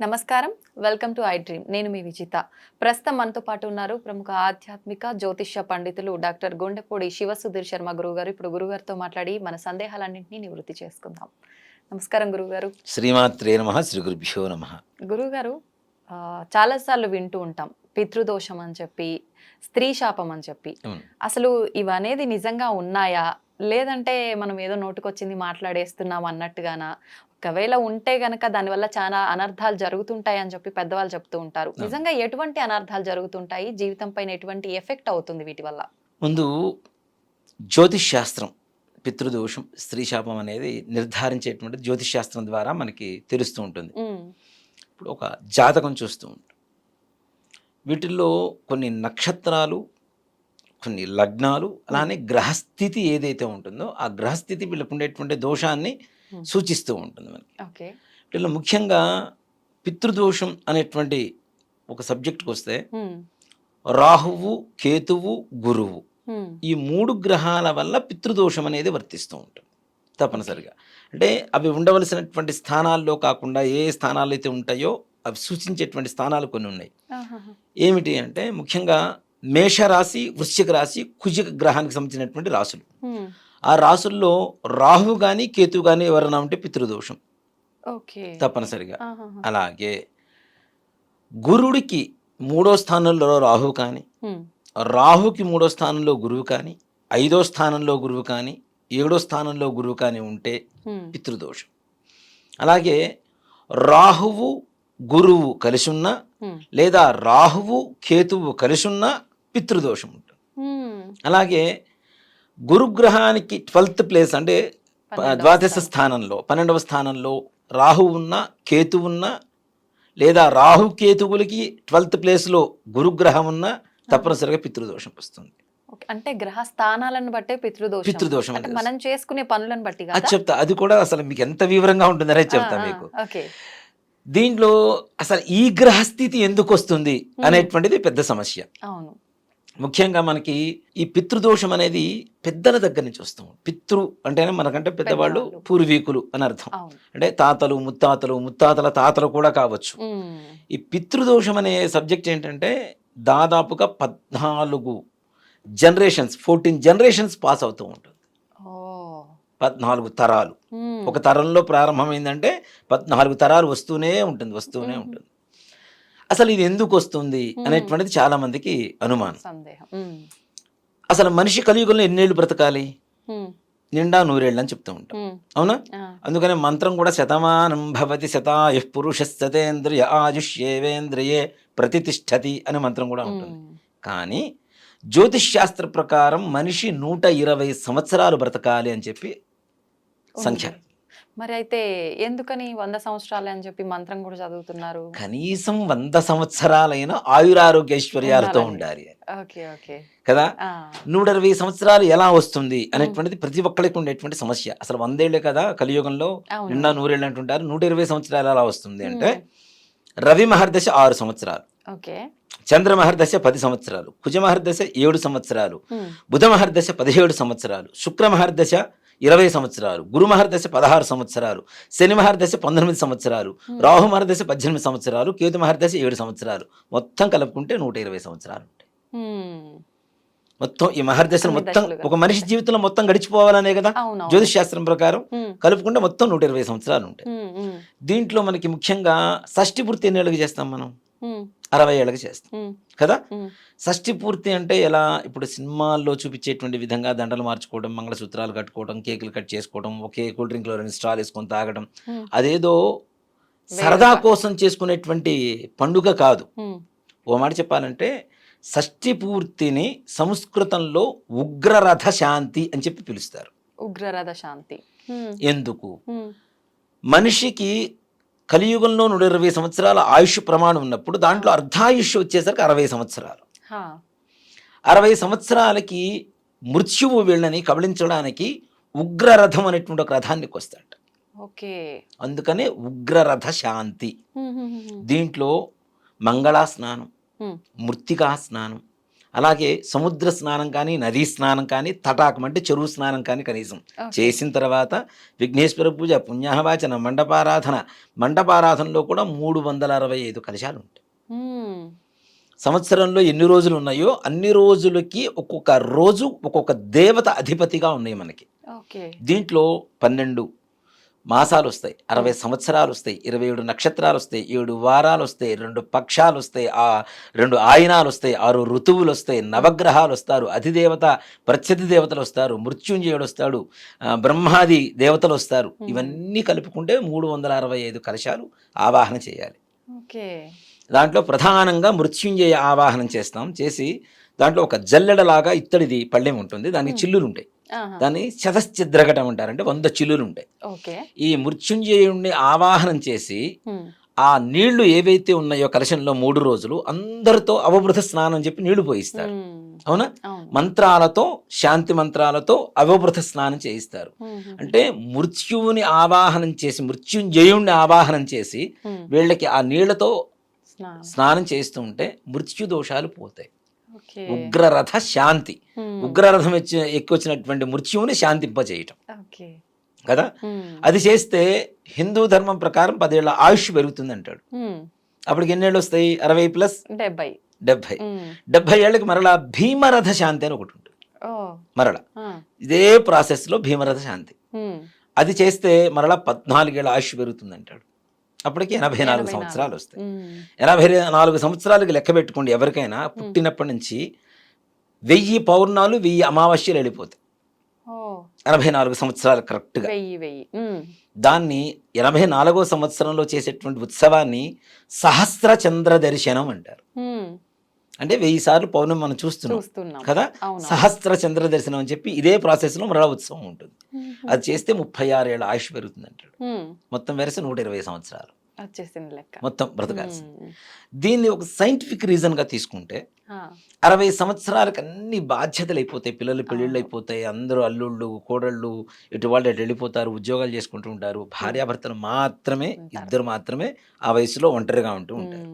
నమస్కారం, welcome to I dream. నేను మీ విజిత. ప్రస్తుతం మనతో పాటు ఉన్నారు ప్రముఖ ఆధ్యాత్మిక జ్యోతిష్య పండితులు డాక్టర్ గుండెపూడి శివసుధీర్ శర్మ గురువుగారు. ఇప్పుడు గురుగారితో మాట్లాడి మన సందేహాలన్నింటినీ నివృత్తి చేసుకుందాం. నమస్కారం గురుగారు. శ్రీమాత్రే నమః, శ్రీ గురుభ్యో నమః. గురుగారు, చాలాసార్లు వింటూ ఉంటాం పితృదోషం అని చెప్పి, స్త్రీ శాపం అని చెప్పి. అసలు ఇవనేది నిజంగా ఉన్నాయా, లేదంటే మనం ఏదో నోటుకొచ్చింది మాట్లాడేస్తున్నాం అన్నట్టుగానా? ఒకవేళ ఉంటే గనక దానివల్ల చాలా అనర్థాలు జరుగుతుంటాయి అని చెప్పి పెద్దవాళ్ళు చెప్తూ ఉంటారు. నిజంగా ఎటువంటి అనర్థాలు జరుగుతుంటాయి, జీవితం పైన ఎటువంటి ఎఫెక్ట్ అవుతుంది వీటి వల్ల? ముందు జ్యోతిష్ శాస్త్రం పితృదోషం, స్త్రీ శాపం అనేది నిర్ధారించేటువంటి జ్యోతిష్ శాస్త్రం ద్వారా మనకి తెలుస్తూ ఉంటుంది. ఇప్పుడు ఒక జాతకం చూస్తూ ఉంటాం, వీటిల్లో కొన్ని నక్షత్రాలు, కొన్ని లగ్నాలు, అలానే గ్రహస్థితి ఏదైతే ఉంటుందో ఆ గ్రహస్థితి వీళ్ళకు ఉండేటువంటి దోషాన్ని సూచిస్తూ ఉంటుంది మనకి. వీళ్ళు ముఖ్యంగా పితృదోషం అనేటువంటి ఒక సబ్జెక్ట్కి వస్తే రాహువు, కేతువు, గురువు, ఈ 3 గ్రహాల వల్ల పితృదోషం అనేది వర్తిస్తూ ఉంటుంది తప్పనిసరిగా. అంటే అవి ఉండవలసినటువంటి స్థానాల్లో కాకుండా ఏ స్థానాలు అయితే ఉంటాయో అవి సూచించేటువంటి స్థానాలు కొన్ని ఉన్నాయి. ఏమిటి అంటే ముఖ్యంగా మేషరాశి, వృశ్చిక రాశి, కుజిక గ్రహానికి సంబంధించినటువంటి రాశులు. ఆ రాశుల్లో రాహు కానీ కేతు కానీ ఎవరైనా ఉంటే పితృదోషం తప్పనిసరిగా. అలాగే గురుడికి 3వ స్థానంలో రాహు కానీ, రాహుకి 3వ స్థానంలో గురువు కానీ, 5వ స్థానంలో గురువు కానీ, 7వ స్థానంలో గురువు కానీ ఉంటే పితృదోషం. అలాగే రాహువు గురువు కలిసి ఉన్నా, లేదా రాహువు కేతువు కలిసి ఉన్నా పితృదోషం ఉంటుంది. అలాగే గురుగ్రహానికి 12th ప్లేస్ అంటే ద్వాదశ స్థానంలో 12వ స్థానంలో రాహు ఉన్నా, కేతు ఉన్నా, లేదా రాహు కేతువులకి 12th ప్లేస్లో గురుగ్రహం ఉన్నా తప్పనిసరిగా పితృదోషం వస్తుంది. అంటే గ్రహ స్థానాలను బట్టే పితృదోషం అంటే మనం చేసుకునే పనులను బట్టి అది చెప్తా. అది కూడా అసలు మీకు ఎంత వివరంగా ఉంటుందనే చెప్తా మీకు. దీంట్లో అసలు ఈ గ్రహస్థితి ఎందుకు వస్తుంది అనేటువంటిది పెద్ద సమస్య. అవును. ముఖ్యంగా మనకి ఈ పితృదోషం అనేది పెద్దల దగ్గర నుంచి వస్తాం. పితృ అంటేనే మనకంటే పెద్దవాళ్ళు, పూర్వీకులు అని అర్థం. అంటే తాతలు, ముత్తాతలు, ముత్తాతల తాతలు కూడా కావచ్చు. ఈ పితృదోషం అనే సబ్జెక్ట్ ఏంటంటే దాదాపుగా 14 జనరేషన్స్, 14 జనరేషన్స్ పాస్ అవుతూ ఉంటుంది. 14 తరాలు. ఒక తరంలో ప్రారంభమైందంటే 14 తరాలు వస్తూనే ఉంటుంది. అసలు ఇది ఎందుకు వస్తుంది అనేటువంటిది చాలా మందికి అనుమానం. అసలు మనిషి కలియుగంలో ఎన్నేళ్ళు బ్రతకాలి? నిండా 100 ఏళ్ళు అని చెప్తూ ఉంటాం, అవునా? అందుకనే మంత్రం కూడా శతమానం భవతి శతాయుః పురుషः శతేంద్రియ ఆయుష్యేవేంద్రియే ప్రతిష్ఠతి అనే మంత్రం కూడా ఉంటుంది. కానీ జ్యోతిష్ శాస్త్ర ప్రకారం మనిషి 120 సంవత్సరాలు బ్రతకాలి అని చెప్పి సంఖ్య. మరి అయితే ఎందుకని 100 సంవత్సరాలు అని చెప్పి మంత్రం కూడా చదువుతున్నారు? కనీసం 100 సంవత్సరాలైన ఆయురారోగ్యైశ్వర్యాలతో ఉండాలి కదా. 120 సంవత్సరాలు ఎలా వస్తుంది అనేటువంటిది ప్రతి ఒక్కరికి ఉండేటువంటి సమస్య. అసలు 100 ఏళ్లే కదా కలియుగంలో, నిండా 100 ఏళ్ళు అంటుంటారు. 120 సంవత్సరాలు ఎలా వస్తుంది అంటే రవి మహర్దశ 6 సంవత్సరాలు, చంద్ర మహర్దశ 10 సంవత్సరాలు, కుజ మహర్దశ 7 సంవత్సరాలు, బుధ మహర్దశ 17 సంవత్సరాలు, శుక్ర మహర్దశ 20 సంవత్సరాలు, గురు మహర్దశ 16 సంవత్సరాలు, శని మహర్దశ 19 సంవత్సరాలు, రాహు మహర్దశ 18 సంవత్సరాలు, కేతు మహర్దశ 7 సంవత్సరాలు, మొత్తం కలుపుకుంటే 120 సంవత్సరాలు ఉంటాయి. మొత్తం ఈ మహర్దశలు మొత్తం ఒక మనిషి జీవితంలో మొత్తం గడిచిపోవాలనే కదా జ్యోతిష్ శాస్త్రం ప్రకారం. కలుపుకుంటే మొత్తం 120 సంవత్సరాలు ఉంటాయి. దీంట్లో మనకి ముఖ్యంగా షష్ఠి పూర్తి ఎన్ని ఏళ్ళకి చేస్తాం మనం? 60 ఏళ్ళకి చేస్తాం కదా. షష్ఠి పూర్తి అంటే ఎలా? ఇప్పుడు సినిమాల్లో చూపించేటువంటి విధంగా దండలు మార్చుకోవడం, మంగళసూత్రాలు కట్టుకోవడం, కేకులు కట్ చేసుకోవడం, ఒకే కూల్ డ్రింక్ లో 2 స్ట్రాలు వేసుకొని తాగడం, అదేదో సరదా కోసం చేసుకునేటువంటి పండుగ కాదు. ఓ మాట చెప్పాలంటే షష్ఠి పూర్తిని సంస్కృతంలో ఉగ్రరథ శాంతి అని చెప్పి పిలుస్తారు. ఉగ్రరథ శాంతి ఎందుకు? మనిషికి కలియుగంలో 120 సంవత్సరాల ఆయుష్ ప్రమాణం ఉన్నప్పుడు దాంట్లో అర్ధాయుష్ వచ్చేసరికి 60 సంవత్సరాలు. 60 సంవత్సరాలకి మృత్యువు వీళ్ళని కబళించడానికి ఉగ్రరథం అనేటువంటి ఒక రథానికి వస్తాడు. అందుకనే ఉగ్రరథ శాంతి. దీంట్లో మంగళా స్నానం, మృత్తికా స్నానం, అలాగే సముద్ర స్నానం కానీ, నదీ స్నానం కానీ, తటాకం అంటే చెరువు స్నానం కానీ కనీసం చేసిన తర్వాత విఘ్నేశ్వర పూజ, పుణ్యాహవాచన, మండపారాధనలో కూడా 365 కలశాలు ఉంటాయి. సంవత్సరంలో ఎన్ని రోజులు ఉన్నాయో అన్ని రోజులకి ఒక్కొక్క రోజు ఒక్కొక్క దేవత అధిపతిగా ఉన్నాయి మనకి. దీంట్లో 12 మాసాలు వస్తాయి, 60 సంవత్సరాలు వస్తాయి, 27 నక్షత్రాలు వస్తాయి, 7 వారాలు వస్తాయి, 2 పక్షాలు వస్తాయి, 2 ఆయనాలు వస్తాయి, 6 ఋతువులు వస్తాయి, నవగ్రహాలు వస్తారు, అధిదేవత ప్రత్యధి దేవతలు వస్తారు, మృత్యుంజయుడు వస్తాడు, బ్రహ్మాది దేవతలు వస్తారు. ఇవన్నీ కలుపుకుంటే 365 కలశాలు ఆవాహన చేయాలి. దాంట్లో ప్రధానంగా మృత్యుంజయ ఆవాహనం చేసి దాంట్లో ఒక జల్లెడలాగా ఇత్తడిది పళ్ళెం ఉంటుంది, దానికి చిల్లులు ఉంటాయి, దాన్ని శతశ్చిద్రఘటం అంటారు, అంటే 100 చిల్లులు ఉంటాయి. ఈ మృత్యుంజయుణ్ణి ఆవాహనం చేసి ఆ నీళ్లు ఏవైతే ఉన్నాయో కలశంలో 3 రోజులు అందరితో అవబృత స్నానం చెప్పి నీళ్లు పోయిస్తారు. అవునా? మంత్రాలతో, శాంతి మంత్రాలతో అవబృత స్నానం చేయిస్తారు. అంటే మృత్యువుని ఆవాహనం చేసి, మృత్యుంజయుణ్ణి ఆవాహనం చేసి వీళ్ళకి ఆ నీళ్లతో స్నానం చేస్తూ ఉంటే మృత్యు దోషాలు పోతాయి. ఉగ్రరథ శాంతి, ఉగ్రరథం ఎక్కువచ్చినటువంటి మృత్యువుని శాంతింపజేయటం కదా. అది చేస్తే హిందూ ధర్మం ప్రకారం 10 ఏళ్ల ఆయుష్ పెరుగుతుంది అంటాడు. అప్పటికి ఎన్నేళ్ళు వస్తాయి? 60 ప్లస్ 70 ఏళ్ళకి మరలా భీమరథ శాంతి అని ఒకటి ఉంటుంది. మరలా ఇదే ప్రాసెస్ లో భీమరథ శాంతి అది చేస్తే మరలా 14 ఏళ్ళ ఆయుష్ పెరుగుతుంది అంటాడు. అప్పటికి 84 సంవత్సరాలు వస్తాయి. 84 సంవత్సరాలకి లెక్క పెట్టుకోండి. ఎవరికైనా పుట్టినప్పటి నుంచి 1000 పౌర్ణాలు 1000 అమావాస్యలు వెళ్ళిపోతాయి. 84 సంవత్సరాలు కరెక్ట్గా. దాన్ని 84వ సంవత్సరంలో చేసేటువంటి ఉత్సవాన్ని సహస్ర చంద్ర దర్శనం అంటారు. అంటే 1000 సార్లు పౌర్ణమి మనం చూస్తున్నాం కదా, సహస్ర చంద్ర దర్శనం అని చెప్పి ఇదే ప్రాసెస్ లో మరలా ఉత్సవం ఉంటుంది. అది చేస్తే 36 ఏళ్ళ ఆయుష్ పెరుగుతుంది అంటాడు. మొత్తం వెరసి 120 సంవత్సరాలు మొత్తం బ్రతకాల్సింది. దీన్ని ఒక సైంటిఫిక్ రీజన్ గా తీసుకుంటే 60 సంవత్సరాలకు అన్ని బాధ్యతలు అయిపోతాయి, పిల్లలు పెళ్ళిళ్ళు అయిపోతాయి, అందరూ అల్లుళ్ళు కోడళ్ళు ఇటు వాళ్ళు అటు వెళ్ళిపోతారు, ఉద్యోగాలు చేసుకుంటూ ఉంటారు, భార్యాభర్తలు మాత్రమే, ఇద్దరు మాత్రమే ఆ వయసులో ఒంటరిగా ఉంటూ ఉంటారు.